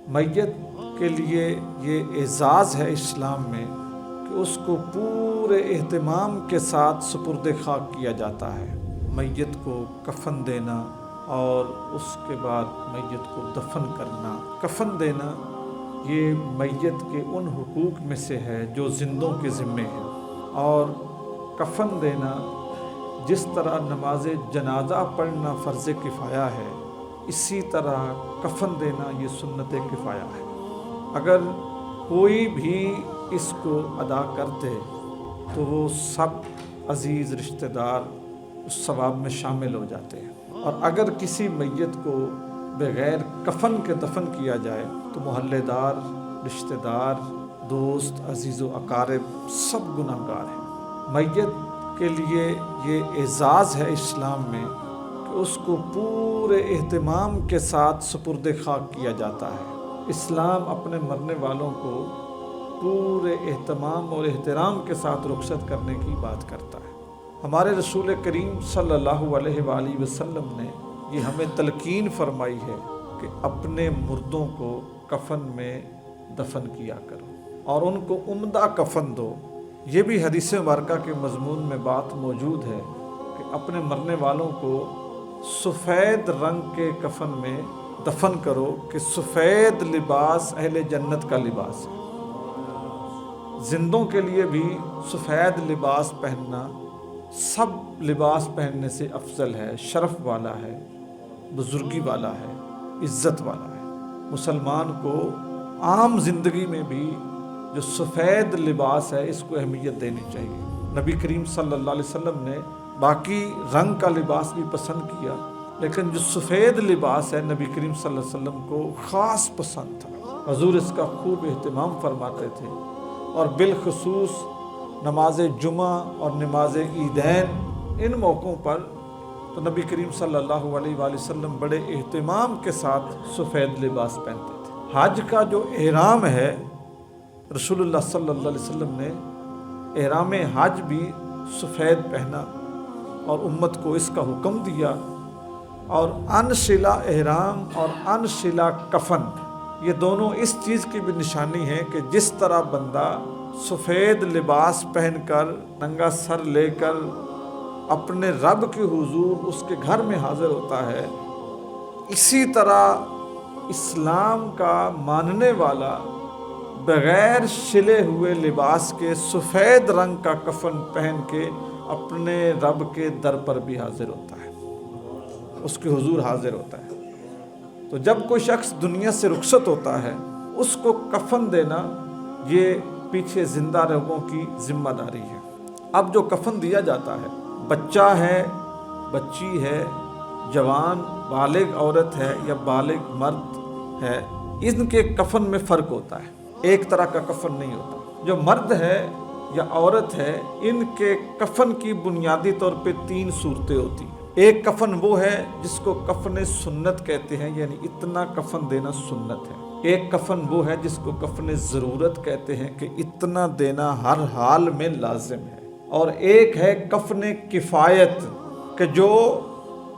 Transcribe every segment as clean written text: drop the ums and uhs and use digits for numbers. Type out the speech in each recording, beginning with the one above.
میت کے لیے یہ اعزاز ہے اسلام میں کہ اس کو پورے اہتمام کے ساتھ سپرد خاک کیا جاتا ہے۔ میت کو کفن دینا اور اس کے بعد میت کو دفن کرنا۔ کفن دینا یہ میت کے ان حقوق میں سے ہے جو زندوں کے ذمے ہیں، اور کفن دینا جس طرح نماز جنازہ پڑھنا فرض کفایہ ہے، اسی طرح کفن دینا یہ سنت کفایہ ہے۔ اگر کوئی بھی اس کو ادا کر دے تو وہ سب عزیز رشتہ دار اس ثواب میں شامل ہو جاتے ہیں، اور اگر کسی میت کو بغیر کفن کے دفن کیا جائے تو محلے دار، رشتہ دار، دوست، عزیز و اقارب سب گناہ گار ہیں۔ میت کے لیے یہ اعزاز ہے اسلام میں کہ اس کو پورے اہتمام کے ساتھ سپرد خاک کیا جاتا ہے۔ اسلام اپنے مرنے والوں کو پورے اہتمام اور احترام کے ساتھ رخصت کرنے کی بات کرتا ہے۔ ہمارے رسول کریم صلی اللہ علیہ وآلہ وسلم نے یہ ہمیں تلقین فرمائی ہے کہ اپنے مردوں کو کفن میں دفن کیا کرو اور ان کو عمدہ کفن دو۔ یہ بھی حدیث مبارکہ کے مضمون میں بات موجود ہے کہ اپنے مرنے والوں کو سفید رنگ کے کفن میں دفن کرو کہ سفید لباس اہل جنت کا لباس ہے۔ زندوں کے لیے بھی سفید لباس پہننا سب لباس پہننے سے افضل ہے، شرف والا ہے، بزرگی والا ہے، عزت والا ہے۔ مسلمان کو عام زندگی میں بھی جو سفید لباس ہے اس کو اہمیت دینی چاہیے۔ نبی کریم صلی اللہ علیہ وسلم نے باقی رنگ کا لباس بھی پسند کیا، لیکن جو سفید لباس ہے نبی کریم صلی اللہ علیہ وسلم کو خاص پسند تھا۔ حضور اس کا خوب اہتمام فرماتے تھے، اور بالخصوص نماز جمعہ اور نماز عیدین ان موقعوں پر تو نبی کریم صلی اللہ علیہ وآلہ وسلم بڑے اہتمام کے ساتھ سفید لباس پہنتے تھے۔ حج کا جو احرام ہے، رسول اللہ صلی اللہ علیہ وسلم نے احرام حج بھی سفید پہنا اور امت کو اس کا حکم دیا، اور انشلا احرام اور انشلا کفن یہ دونوں اس چیز کی بھی نشانی ہے کہ جس طرح بندہ سفید لباس پہن کر ننگا سر لے کر اپنے رب کے حضور اس کے گھر میں حاضر ہوتا ہے، اسی طرح اسلام کا ماننے والا بغیر سلے ہوئے لباس کے سفید رنگ کا کفن پہن کے اپنے رب کے در پر بھی حاضر ہوتا ہے، اس کے حضور حاضر ہوتا ہے۔ تو جب کوئی شخص دنیا سے رخصت ہوتا ہے اس کو کفن دینا یہ پیچھے زندہ لوگوں کی ذمہ داری ہے۔ اب جو کفن دیا جاتا ہے، بچہ ہے، بچی ہے، جوان بالغ عورت ہے یا بالغ مرد ہے، ان کے کفن میں فرق ہوتا ہے، ایک طرح کا کفن نہیں ہوتا۔ جو مرد ہے یا عورت ہے ان کے کفن کی بنیادی طور پہ 3 صورتیں ہوتی ہیں۔ ایک کفن وہ ہے جس کو کفن سنت کہتے ہیں، یعنی اتنا کفن دینا سنت ہے۔ ایک کفن وہ ہے جس کو کفن ضرورت کہتے ہیں کہ اتنا دینا ہر حال میں لازم ہے۔ اور ایک ہے کفن کفایت کہ جو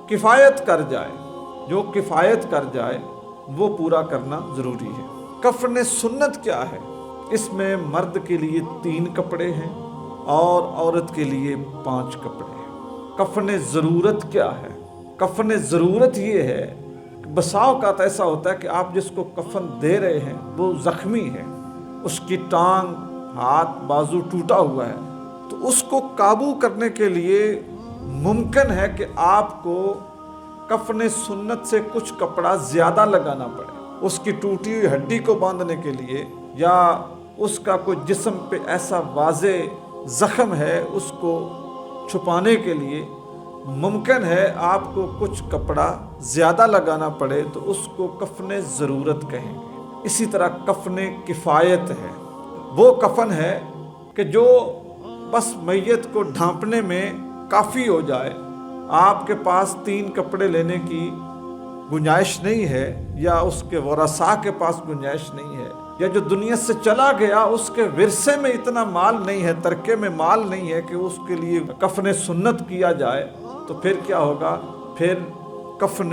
کفایت کر جائے، جو کفایت کر جائے وہ پورا کرنا ضروری ہے۔ کفن سنت کیا ہے؟ اس میں مرد کے لیے 3 کپڑے ہیں اور عورت کے لیے 5 کپڑے ہیں۔ کفن ضرورت کیا ہے؟ کفن ضرورت یہ ہے کہ بسا اوقات ایسا ہوتا ہے کہ آپ جس کو کفن دے رہے ہیں وہ زخمی ہے، اس کی ٹانگ، ہاتھ، بازو ٹوٹا ہوا ہے، تو اس کو قابو کرنے کے لیے ممکن ہے کہ آپ کو کفن سنت سے کچھ کپڑا زیادہ لگانا پڑے، اس کی ٹوٹی ہوئی ہڈی کو باندھنے کے لیے، یا اس کا کوئی جسم پہ ایسا واضح زخم ہے اس کو چھپانے کے لیے ممکن ہے آپ کو کچھ کپڑا زیادہ لگانا پڑے، تو اس کو کفن ضرورت کہیں گے۔ اسی طرح کفن کفایت ہے، وہ کفن ہے کہ جو بس میت کو ڈھانپنے میں کافی ہو جائے، آپ کے پاس 3 کپڑے لینے کی گنجائش نہیں ہے، یا اس کے ورثاء کے پاس گنجائش نہیں ہے، یا جو دنیا سے چلا گیا اس کے ورثے میں اتنا مال نہیں ہے، ترکے میں مال نہیں ہے کہ اس کے لیے کفن سنت کیا جائے، تو پھر کیا ہوگا؟ پھر کفن